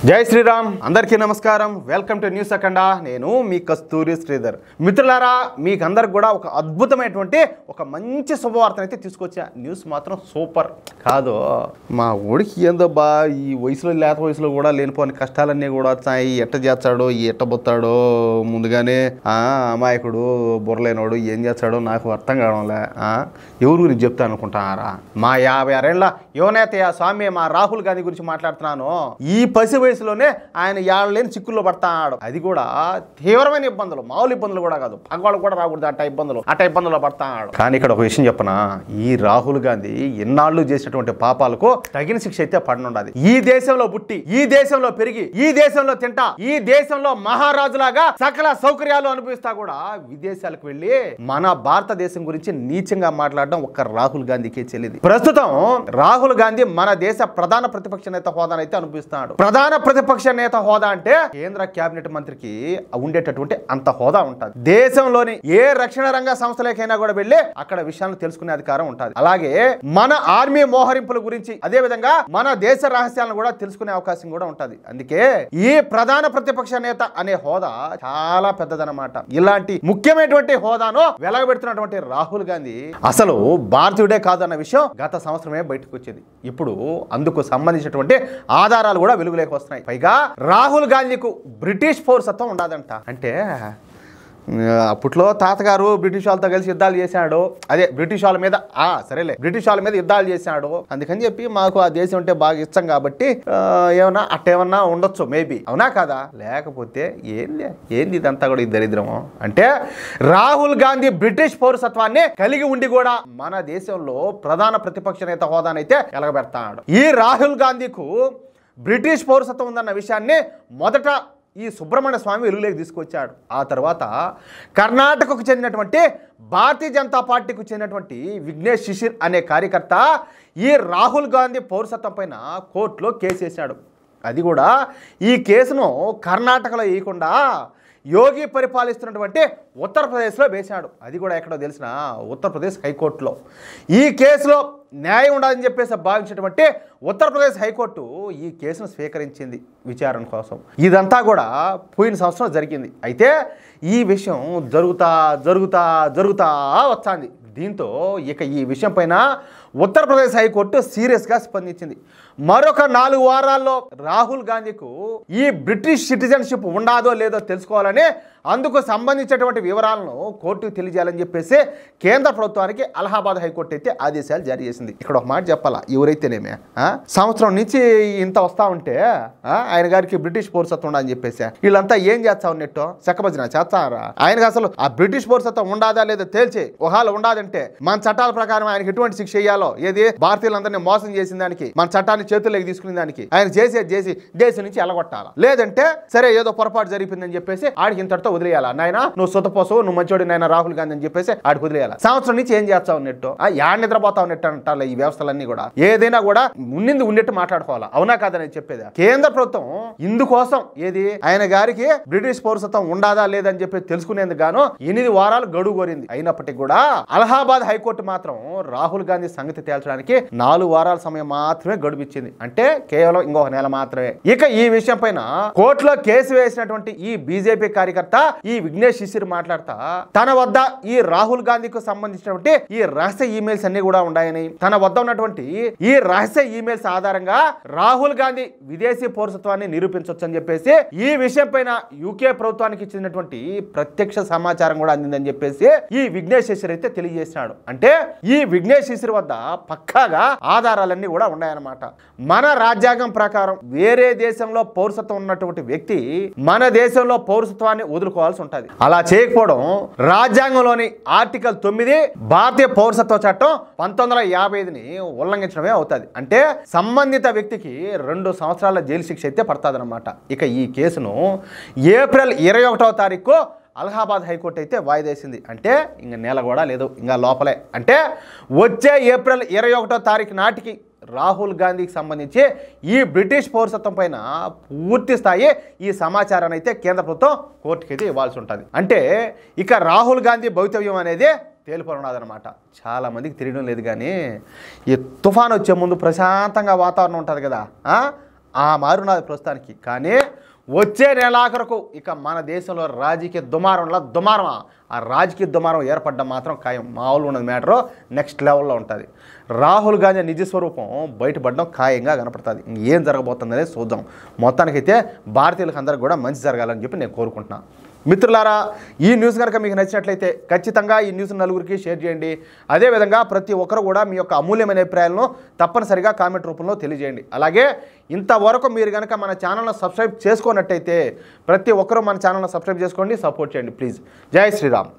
జై శ్రీరామ్ అందరికీ నమస్కారం వెల్కమ్ టు న్యూస్ అఖండ నేను మీ కస్తూరి శ్రీధర్ మిత్రులారా మీకు అందరికి కూడా ఒక అద్భుతమైనటువంటి ఒక మంచి శుభవార్తను అయితే తీసుకొచ్చా న్యూస్ మాత్రం సూపర్ కాదు మా ఊడికి ఏందో బా ఈ వయసులో లేత వయసులో కూడా లేనిపోని కష్టాలన్నీ కూడా వచ్చాయి ఎట్ట చేస్తాడో ఎట్ట బొత్తాడో ముందుగానే అమాయకుడు బుర్రలేనోడు ఏం చేస్తాడో నాకు అర్థం కావడంలే ఎవరి గురించి చెప్తాను అనుకుంటున్నారా మా 56 ఏళ్ళ యువనేత స్వామి మా రాహుల్ గాంధీ గురించి మాట్లాడుతున్నాను ఈ పసి వయసులోనే ఆయన ఏళ్ళలేని చిక్కుల్లో పడతాడు అది కూడా తీవ్రమైన ఇబ్బందులు మామూలు ఇబ్బందులు కూడా కాదు పగవాళ్ళు కూడా రాకూడదు అట్ట ఇబ్బందుల్లో పడతాడు కానీ ఇక్కడ ఒక విషయం చెప్పనా ఈ రాహుల్ గాంధీ ఎన్నాళ్ళు చేసినటువంటి పాపాలకు తగిన శిక్ష అయితే పడనుండదు ఈ దేశంలో పుట్టి ఈ దేశంలో పెరిగి ఈ దేశంలో తింటా ఈ దేశంలో మహారాజులాగా సకల సౌకర్యాలు అనుభవిస్తా కూడా విదేశాలకు వెళ్లి మన భారతదేశం గురించి నీచంగా మాట్లాడడం ఒక్క రాహుల్ గాంధీకే చెల్లింది ప్రస్తుతం రాహుల్ గాంధీ మన దేశ ప్రధాన ప్రతిపక్ష నేత హోదానైతే అనుభవిస్తున్నాడు ప్రధాన ప్రతిపక్ష నేత హోదా అంటే కేంద్ర కేబినెట్ మంత్రికి ఉండేటటువంటి అంత హోదా ఉంటుంది దేశంలోని ఏ రక్షణ రంగ సంస్థలకైనా కూడా వెళ్ళి అక్కడ విషయాలను తెలుసుకునే అధికారం ఉంటుంది అలాగే మన ఆర్మీ మోహరింపుల గురించి అదే విధంగా మన దేశ రహస్యాలను కూడా తెలుసుకునే అవకాశం కూడా ఉంటుంది అందుకే ఈ ప్రధాన ప్రతిపక్ష నేత అనే హోదా చాలా పెద్దదన్నమాట ఇలాంటి ముఖ్యమైనటువంటి హోదాను వెలగబెడుతున్నటువంటి రాహుల్ గాంధీ అసలు భారతీయుడే కాదన్న విషయం గత సంవత్సరమే బయటకు వచ్చేది ఇప్పుడు అందుకు సంబంధించినటువంటి ఆధారాలు కూడా వెలుగులోకి వస్తున్నాయి పైగా రాహుల్ గాంధీకు బ్రిటిష్ పౌరసత్వం ఉండదంట అంటే అప్పట్లో తాతగారు బ్రిటిష్ వాళ్ళతో కలిసి యుద్ధాలు చేశాడు అదే బ్రిటిష్ వాళ్ళ మీద సరేలే బ్రిటిష్ వాళ్ళ మీద యుద్ధాలు చేశాడు అందుకని చెప్పి మాకు ఆ దేశం అంటే బాగా ఇష్టం కాబట్టి ఏమన్నా అట్టేమన్నా ఉండొచ్చు మేబీ అవునా కదా లేకపోతే ఏంది ఇదంతా కూడా ఈ దరిద్రము అంటే రాహుల్ గాంధీ బ్రిటిష్ పౌరసత్వాన్ని కలిగి ఉండి కూడా మన దేశంలో ప్రధాన ప్రతిపక్ష నేత హోదానైతే ఎలగబెడతాడు ఈ రాహుల్ గాంధీకు బ్రిటిష్ పౌరసత్వం ఉందన్న విషయాన్ని మొదట ఈ సుబ్రహ్మణ్య స్వామి వెలుగులోకి తీసుకొచ్చాడు ఆ తర్వాత కర్ణాటకకు చెందినటువంటి భారతీయ జనతా పార్టీకి చెందినటువంటి విఘ్నేష్ శిశిర్ అనే కార్యకర్త ఈ రాహుల్ గాంధీ పౌరసత్వం పైన కోర్టులో కేసు వేశాడు అది కూడా ఈ కేసును కర్ణాటకలో వేయకుండా యోగి పరిపాలిస్తున్నటువంటి ఉత్తరప్రదేశ్లో వేశాడు అది కూడా ఎక్కడో తెలిసిన ఉత్తరప్రదేశ్ హైకోర్టులో ఈ కేసులో న్యాయం ఉండాలని చెప్పేసి భావించినటువంటి ఉత్తరప్రదేశ్ హైకోర్టు ఈ కేసును స్వీకరించింది విచారణ కోసం ఇదంతా కూడా పోయిన సంవత్సరం జరిగింది అయితే ఈ విషయం జరుగుతా వచ్చింది దీంతో ఇక ఈ విషయం పైన ఉత్తరప్రదేశ్ హైకోర్టు సీరియస్గా స్పందించింది మరొక 4 వారాల్లో రాహుల్ గాంధీకు ఈ బ్రిటిష్ సిటిజన్షిప్ ఉండాదో లేదో తెలుసుకోవాలని అందుకు సంబంధించినటువంటి వివరాలను కోర్టుకు తెలియజేయాలని చెప్పేసి కేంద్ర ప్రభుత్వానికి అలహాబాద్ హైకోర్టు అయితే ఆదేశాలు జారీ చేసింది ఇక్కడ ఒక మాట చెప్పాలా ఎవరైతేనేమే సంవత్సరం నుంచి ఇంత వస్తా ఉంటే ఆయన గారికి బ్రిటిష్ పౌరసత్వం ఉండాలని చెప్పేసి వీళ్ళంతా ఏం చేస్తా ఉన్నట్టు చెక్కబజ్జిన చేస్తారా ఆయనకు అసలు ఆ బ్రిటిష్ పౌరసత్వం ఉండాదా లేదో తేల్చి ఒకవేళ ఉండాదంటే మన చట్టాల ప్రకారం ఆయనకి ఎటువంటి శిక్ష చేయాలో ఏది భారతీయులందరినీ మోసం చేసిన దానికి మన చట్టాన్ని చేతుల్లోకి తీసుకునే దానికి ఆయన చేసి దేశం నుంచి ఎలగొట్టాలా లేదంటే సరే ఏదో పొరపాటు జరిపిందని చెప్పేసి ఆడికి ఇంతటితో వదిలేయాలా నాయన నువ్వు సొత్తపోసవు నువ్వు మంచోడి నాయన రాహుల్ గాంధీ అని చెప్పేసి ఆడికి వదిలేయాలా సంవత్సరం నుంచి ఏం చేస్తావు ఉన్నట్టు యాడ్ నిద్రపోతా ఉన్నట్టు అంటారు ఈ వ్యవస్థలన్నీ కూడా ఏదైనా కూడా ఉన్నింది ఉన్నట్టు మాట్లాడుకోవాలా అవునా కాదని చెప్పేది కేంద్ర ప్రభుత్వం ఇందుకోసం ఏది ఆయన గారికి బ్రిటిష్ పౌరసత్వం ఉండాదా లేదని చెప్పి తెలుసుకునేందుకు గాను 8 వారాలు గడువు కోరింది అయినప్పటికీ కూడా అలహాబాద్ హైకోర్టు మాత్రం రాహుల్ గాంధీ సంగతి తేల్చడానికి 4 వారాల సమయం మాత్రమే గడువిచ్చింది అంటే కేవలం ఇంకొక నెల మాత్రమే ఇక ఈ విషయం పైన కోర్టులో కేసు వేసినటువంటి ఈ బీజేపీ కార్యకర్త ఈ విఘ్నేష్ శిశిర్ మాట్లాడతా తన వద్ద ఈ రాహుల్ గాంధీకి సంబంధించినటువంటి ఈ రహస్య ఈమెయిల్స్ అన్ని కూడా ఉన్నాయని తన వద్ద ఉన్నటువంటి ఈ రహస్య ఈమెయిల్స్ ఆధారంగా రాహుల్ గాంధీ విదేశీ పౌరసత్వాన్ని నిరూపించవచ్చు అని చెప్పేసి ఈ విషయం పైన యూకే ప్రభుత్వానికి ఇచ్చినటువంటి ప్రత్యక్ష సమాచారం కూడా అందిందని చెప్పేసి ఈ విఘ్నేష్ శిశిర్ అయితే తెలియజేసినాడు అంటే ఈ విఘ్నేష్ శిశిర్ వద్ద పక్కాగా ఆధారాలన్నీ కూడా ఉన్నాయన్నమాట మన రాజ్యాంగం ప్రకారం వేరే దేశంలో పౌరసత్వం ఉన్నటువంటి వ్యక్తి మన దేశంలో పౌరసత్వాన్ని వదులుకోవాల్సి ఉంటుంది అలా చేయకపోవడం రాజ్యాంగంలోని ఆర్టికల్ 9 భారతీయ పౌరసత్వ చట్టం 1955ని ఉల్లంఘించడమే అవుతుంది అంటే సంబంధిత వ్యక్తికి 2 సంవత్సరాల జైలు శిక్ష అయితే పడుతుంది అనమాట ఇక ఈ కేసును ఏప్రిల్ 21వ తారీఖు అలహాబాద్ హైకోర్టు అయితే వాయిదేసింది అంటే ఇంకా నెల కూడా లేదు ఇంకా లోపలే అంటే వచ్చే ఏప్రిల్ 21వ తారీఖు నాటికి రాహుల్ గాంధీకి సంబంధించి ఈ బ్రిటిష్ పౌరసత్వం పైన పూర్తి స్థాయి ఈ సమాచారాన్ని అయితే కేంద్ర ప్రభుత్వం కోర్టుకి అయితే ఇవ్వాల్సి ఉంటుంది అంటే ఇక రాహుల్ గాంధీ భవితవ్యం అనేది తేలిపోనున్నదనమాట చాలా మందికి తెలియడం లేదు కానీ ఈ తుఫాన్ వచ్చే ముందు ప్రశాంతంగా వాతావరణం ఉంటుంది కదా ఆ మారున్నది ప్రస్తుతానికి. కానీ వచ్చే నెలాఖరుకు ఇక మన దేశంలో రాజకీయ దుమారమా ఆ రాజకీయ దుమారం ఏర్పడడం మాత్రం ఖాయం. మామూలు ఉన్నది మ్యాటరు నెక్స్ట్ లెవెల్లో ఉంటుంది. రాహుల్ గాంధీ నిజ స్వరూపం బయటపడడం ఖాయంగా కనపడుతుంది. ఏం జరగబోతుందనేది చూద్దాం. మొత్తానికైతే భారతీయులకు అందరికీ కూడా మంచి జరగాలని చెప్పి నేను కోరుకుంటున్నాను. మిత్రులారా, ఈ న్యూస్ కనుక మీకు నచ్చినట్లయితే ఖచ్చితంగా ఈ న్యూస్ నలుగురికి షేర్ చేయండి. అదేవిధంగా ప్రతి ఒక్కరు కూడా మీ యొక్క అమూల్యమైన అభిప్రాయాలను తప్పనిసరిగా కామెంట్ రూపంలో తెలియజేయండి. అలాగే ఇంతవరకు మీరు కనుక మన ఛానల్ను సబ్స్క్రైబ్ చేసుకున్నట్టయితే ప్రతి ఒక్కరూ మన ఛానల్ను సబ్స్క్రైబ్ చేసుకోండి, సపోర్ట్ చేయండి ప్లీజ్. జై శ్రీరామ్.